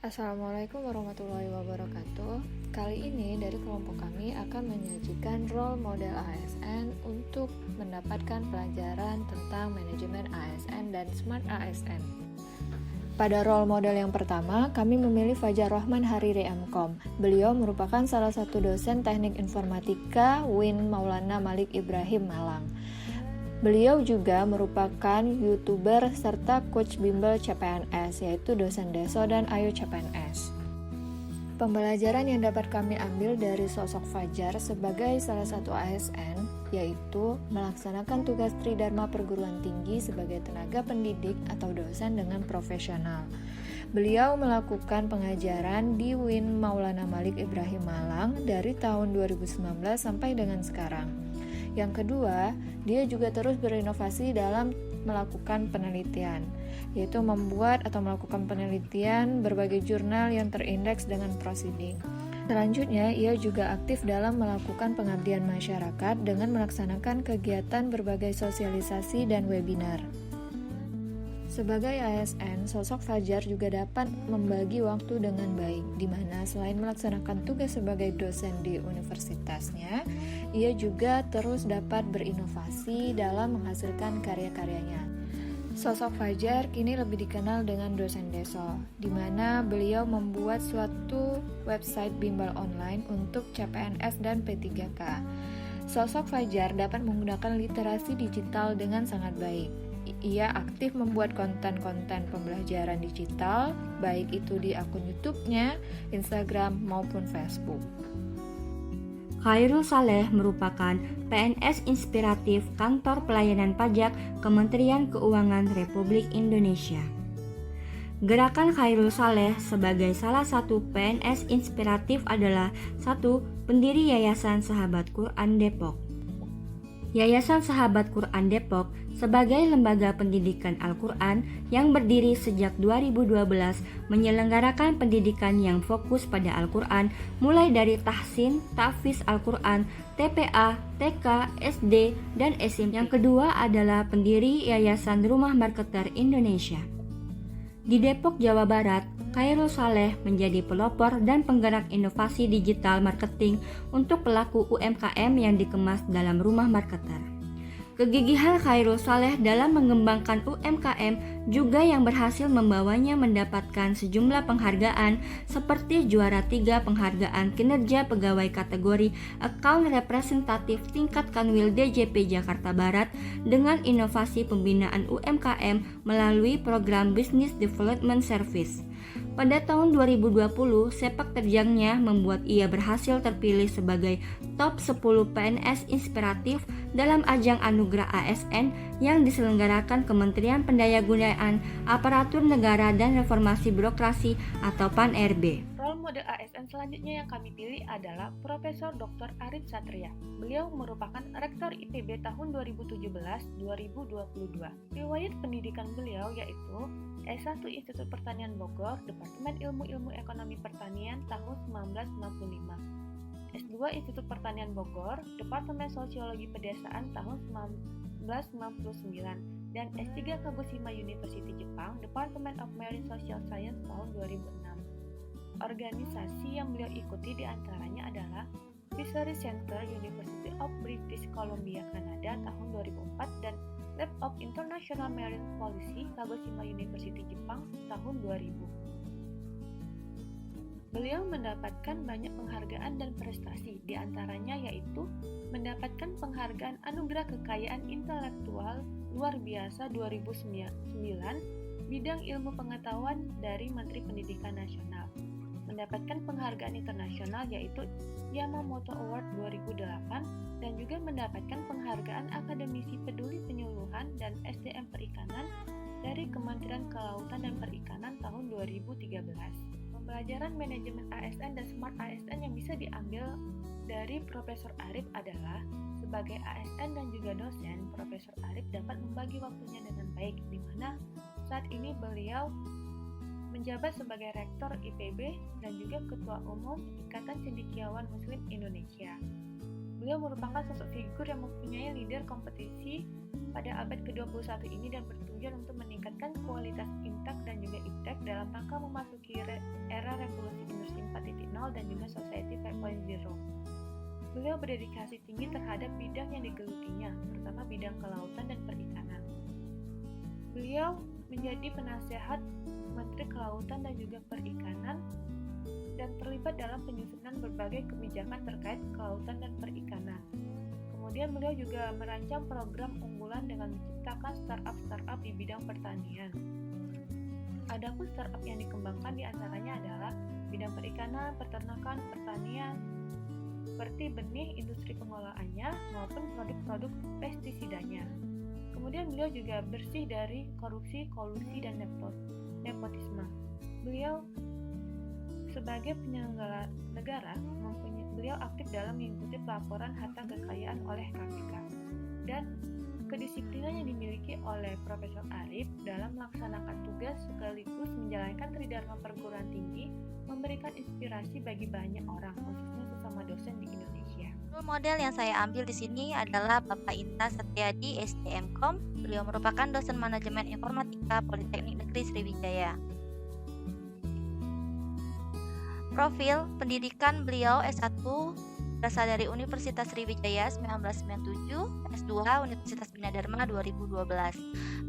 Assalamualaikum warahmatullahi wabarakatuh. Kali ini dari kelompok kami akan menyajikan role model ASN untuk mendapatkan pelajaran tentang manajemen ASN dan Smart ASN. Pada role model yang pertama, kami memilih Fajar Rahman Hariri MKom. Beliau merupakan salah satu dosen teknik informatika UIN Maulana Malik Ibrahim Malang. Beliau juga merupakan YouTuber serta coach bimbel CPNS, yaitu dosen Deso dan Ayo CPNS. Pembelajaran yang dapat kami ambil dari sosok Fajar sebagai salah satu ASN, yaitu melaksanakan tugas Tridharma Perguruan Tinggi sebagai tenaga pendidik atau dosen dengan profesional. Beliau melakukan pengajaran di UIN Maulana Malik Ibrahim Malang dari tahun 2019 sampai dengan sekarang. Yang kedua, dia juga terus berinovasi dalam melakukan penelitian, yaitu membuat atau melakukan penelitian berbagai jurnal yang terindeks dengan proceeding. Selanjutnya, ia juga aktif dalam melakukan pengabdian masyarakat dengan melaksanakan kegiatan berbagai sosialisasi dan webinar. Sebagai ASN, sosok Fajar juga dapat membagi waktu dengan baik, di mana selain melaksanakan tugas sebagai dosen di universitasnya, ia juga terus dapat berinovasi dalam menghasilkan karya-karyanya. Sosok Fajar kini lebih dikenal dengan dosen Deso, di mana beliau membuat suatu website bimbel online untuk CPNS dan P3K. Sosok Fajar dapat menggunakan literasi digital dengan sangat baik. Ia aktif membuat konten-konten pembelajaran digital, baik itu di akun YouTube-nya, Instagram, maupun Facebook. Khairul Saleh merupakan PNS inspiratif Kantor Pelayanan Pajak Kementerian Keuangan Republik Indonesia. Gerakan Khairul Saleh sebagai salah satu PNS inspiratif adalah 1. Pendiri Yayasan Sahabat Quran Depok. Yayasan Sahabat Quran Depok sebagai lembaga pendidikan Al-Quran yang berdiri sejak 2012 menyelenggarakan pendidikan yang fokus pada Al-Quran mulai dari tahsin, tahfiz Al-Quran, TPA, TK, SD, dan SMP. Yang kedua adalah pendiri Yayasan Rumah Marketer Indonesia. Di Depok, Jawa Barat, Khairul Saleh menjadi pelopor dan penggerak inovasi digital marketing untuk pelaku UMKM yang dikemas dalam rumah marketer. Kegigihan Khairul Saleh dalam mengembangkan UMKM juga yang berhasil membawanya mendapatkan sejumlah penghargaan seperti juara 3 penghargaan kinerja pegawai kategori Account Representatif tingkat Kanwil DJP Jakarta Barat dengan inovasi pembinaan UMKM melalui program Business Development Service. Pada tahun 2020, sepak terjangnya membuat ia berhasil terpilih sebagai top 10 PNS inspiratif dalam ajang Anugerah ASN yang diselenggarakan Kementerian Pendayagunaan Aparatur Negara dan Reformasi Birokrasi atau PAN-RB. Role model ASN selanjutnya yang kami pilih adalah Profesor Dr. Arif Satria. Beliau merupakan Rektor IPB tahun 2017-2022. Riwayat pendidikan beliau yaitu S1 Institut Pertanian Bogor, Departemen Ilmu Ekonomi Pertanian tahun 1995. S2 Institut Pertanian Bogor, Departemen Sosiologi Pedesaan tahun 1999 dan S3 Kagoshima University Jepang, Department of Marine Social Science tahun 2006. Organisasi yang beliau ikuti diantaranya adalah Fisheries Center University of British Columbia Kanada tahun 2004 dan Lab of International Marine Policy Kagoshima University Jepang tahun 2000. Beliau mendapatkan banyak penghargaan dan prestasi, diantaranya yaitu mendapatkan penghargaan Anugerah Kekayaan Intelektual Luar Biasa 2009 bidang ilmu pengetahuan dari Menteri Pendidikan Nasional, mendapatkan penghargaan internasional yaitu Yamamoto Award 2008 dan juga mendapatkan penghargaan Akademisi Peduli Penyuluhan dan SDM Perikanan dari Kementerian Kelautan dan Perikanan tahun 2013. Pembelajaran manajemen ASN dan Smart ASN yang bisa diambil dari Profesor Arif adalah sebagai ASN dan juga dosen, Profesor Arif dapat membagi waktunya dengan baik, di mana saat ini beliau menjabat sebagai Rektor IPB dan juga Ketua Umum Ikatan Cendekiawan Muslim Indonesia. Beliau merupakan sosok figur yang mempunyai leader kompetisi pada abad ke-21 ini dan bertujuan untuk meningkatkan kualitas intak dan juga iptek dalam rangka memasuki era revolusi industri 4.0 dan juga society 5.0. Beliau berdedikasi tinggi terhadap bidang yang digelutinya, terutama bidang kelautan dan perikanan. Beliau menjadi penasehat Menteri Kelautan dan juga Perikanan dan terlibat dalam penyusunan berbagai kebijakan terkait kelautan dan perikanan. Kemudian beliau juga merancang program unggulan dengan menciptakan startup di bidang pertanian. Adapun startup yang dikembangkan diantaranya adalah bidang perikanan, peternakan, pertanian, seperti benih, industri pengolahannya, maupun produk-produk pestisidanya. Kemudian beliau juga bersih dari korupsi, kolusi, dan nepotisme. Beliau sebagai penyelenggara negara, beliau aktif dalam mengikuti pelaporan harta kekayaan oleh KPK dan kedisiplinan yang dimiliki oleh Profesor Arif dalam melaksanakan tugas sekaligus menjalankan tridharma perguruan tinggi memberikan inspirasi bagi banyak orang, khususnya sesama dosen di Indonesia. Role model yang saya ambil di sini adalah Bapak Inta Satyadi, SDMkom. Beliau merupakan dosen manajemen informatika Politeknik Negeri Sriwijaya. Profil pendidikan beliau S1 berasal dari Universitas Sriwijaya 1997, S2 Universitas Bina Dharma 2012.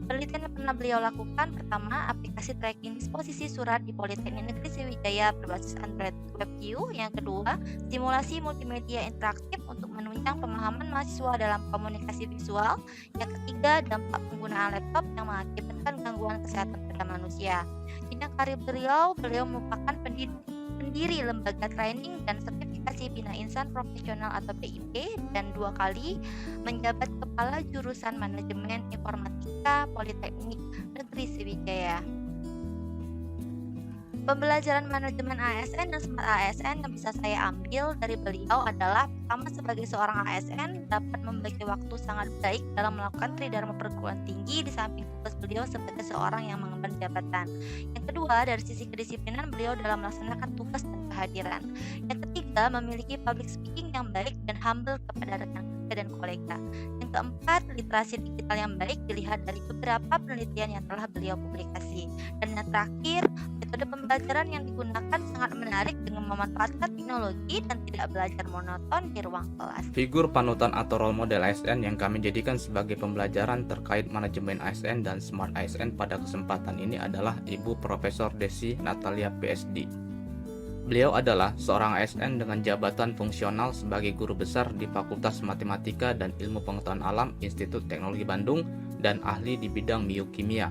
Penelitian yang pernah beliau lakukan pertama, aplikasi tracking disposisi surat di Politeknik Negeri Sriwijaya berbasis Android WebView. Yang kedua, simulasi multimedia interaktif untuk menunjang pemahaman mahasiswa dalam komunikasi visual. Yang ketiga, dampak penggunaan laptop yang mengakibatkan gangguan kesehatan pada manusia. Jenjang karir beliau merupakan pendiri lembaga training dan sertifikasi Bina Insan Profesional atau BIP dan 2 kali menjabat kepala jurusan manajemen informatika Politeknik Negeri Sriwijaya. Pembelajaran manajemen ASN dan Smart ASN yang bisa saya ambil dari beliau adalah pertama, sebagai seorang ASN dapat membagi waktu sangat baik dalam melakukan tridharma perguruan tinggi di samping tugas beliau sebagai seorang yang mengemban jabatan. Yang kedua, dari sisi kedisiplinan beliau dalam melaksanakan tugas dan kehadiran. Yang ketiga, memiliki public speaking yang baik dan humble kepada rekan kerja dan kolega. Yang keempat, literasi digital yang baik dilihat dari beberapa penelitian yang telah beliau publikasi. Dan yang terakhir, metode pembelajaran yang digunakan sangat menarik dengan memanfaatkan teknologi dan tidak belajar monoton di ruang kelas. Figur panutan atau role model ASN yang kami jadikan sebagai pembelajaran terkait manajemen ASN dan Smart ASN pada kesempatan ini adalah Ibu Profesor Desi Natalia PSD. Beliau adalah seorang ASN dengan jabatan fungsional sebagai guru besar di Fakultas Matematika dan Ilmu Pengetahuan Alam Institut Teknologi Bandung dan ahli di bidang biokimia.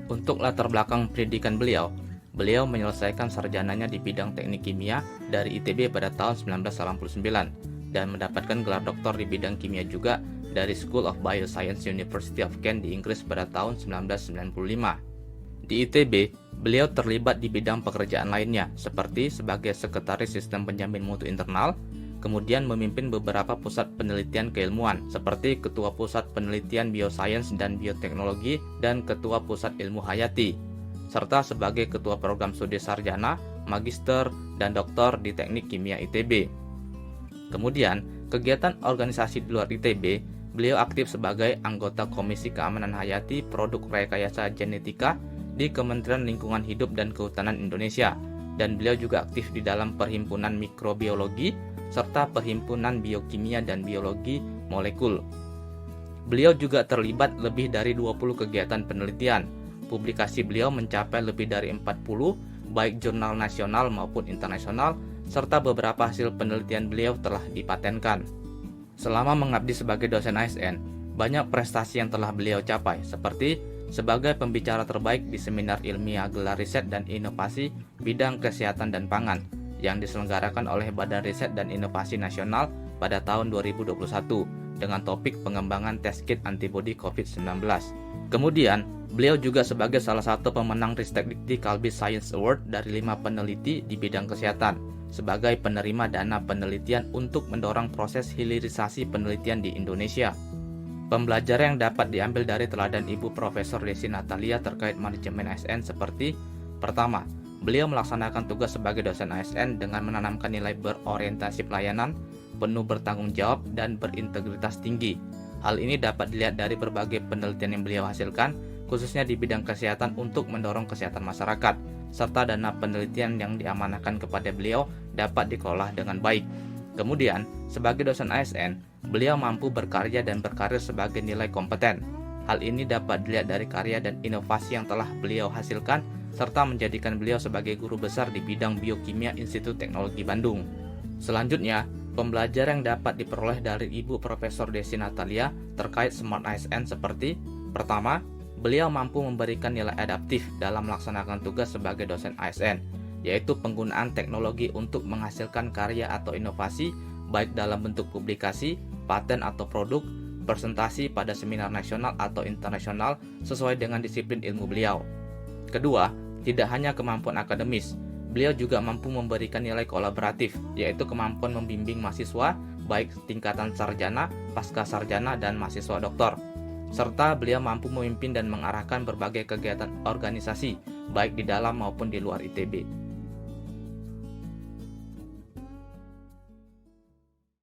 Untuk latar belakang pendidikan beliau menyelesaikan sarjananya di bidang teknik kimia dari ITB pada tahun 1989 dan mendapatkan gelar doktor di bidang kimia juga dari School of Bioscience University of Kent di Inggris pada tahun 1995. Di ITB, beliau terlibat di bidang pekerjaan lainnya seperti sebagai sekretaris sistem penjamin mutu internal, kemudian memimpin beberapa pusat penelitian keilmuan seperti Ketua Pusat Penelitian Biosains dan Bioteknologi dan Ketua Pusat Ilmu Hayati, serta sebagai Ketua Program Studi Sarjana, Magister, dan Doktor di Teknik Kimia ITB. Kemudian, kegiatan organisasi di luar ITB, beliau aktif sebagai anggota Komisi Keamanan Hayati Produk Rekayasa Genetika di Kementerian Lingkungan Hidup dan Kehutanan Indonesia, dan beliau juga aktif di dalam Perhimpunan Mikrobiologi serta Perhimpunan Biokimia dan Biologi Molekul. Beliau juga terlibat lebih dari 20 kegiatan penelitian. Publikasi beliau mencapai lebih dari 40, baik jurnal nasional maupun internasional, serta beberapa hasil penelitian beliau telah dipatenkan. Selama mengabdi sebagai dosen ASN, banyak prestasi yang telah beliau capai, seperti sebagai pembicara terbaik di seminar ilmiah gelar riset dan inovasi bidang kesehatan dan pangan yang diselenggarakan oleh Badan Riset dan Inovasi Nasional pada tahun 2021 dengan topik pengembangan test kit antibodi COVID-19. Kemudian, beliau juga sebagai salah satu pemenang Ristekdikti Kalbi Science Award dari 5 peneliti di bidang kesehatan sebagai penerima dana penelitian untuk mendorong proses hilirisasi penelitian di Indonesia. Pembelajaran yang dapat diambil dari teladan Ibu Profesor Desi Natalia terkait manajemen ASN seperti: pertama, beliau melaksanakan tugas sebagai dosen ASN dengan menanamkan nilai berorientasi pelayanan penuh bertanggung jawab, dan berintegritas tinggi. Hal ini dapat dilihat dari berbagai penelitian yang beliau hasilkan, khususnya di bidang kesehatan untuk mendorong kesehatan masyarakat, serta dana penelitian yang diamanahkan kepada beliau dapat dikelola dengan baik. Kemudian, sebagai dosen ASN, beliau mampu berkarya dan berkarir sebagai nilai kompeten. Hal ini dapat dilihat dari karya dan inovasi yang telah beliau hasilkan, serta menjadikan beliau sebagai guru besar di bidang biokimia Institut Teknologi Bandung. Selanjutnya, pembelajaran yang dapat diperoleh dari Ibu Profesor Desi Natalia terkait Smart ASN seperti: pertama, beliau mampu memberikan nilai adaptif dalam melaksanakan tugas sebagai dosen ASN, yaitu penggunaan teknologi untuk menghasilkan karya atau inovasi, baik dalam bentuk publikasi, paten atau produk, presentasi pada seminar nasional atau internasional sesuai dengan disiplin ilmu beliau. Kedua, tidak hanya kemampuan akademis, beliau juga mampu memberikan nilai kolaboratif, yaitu kemampuan membimbing mahasiswa baik tingkatan sarjana, pasca sarjana, dan mahasiswa doktor. Serta beliau mampu memimpin dan mengarahkan berbagai kegiatan organisasi, baik di dalam maupun di luar ITB.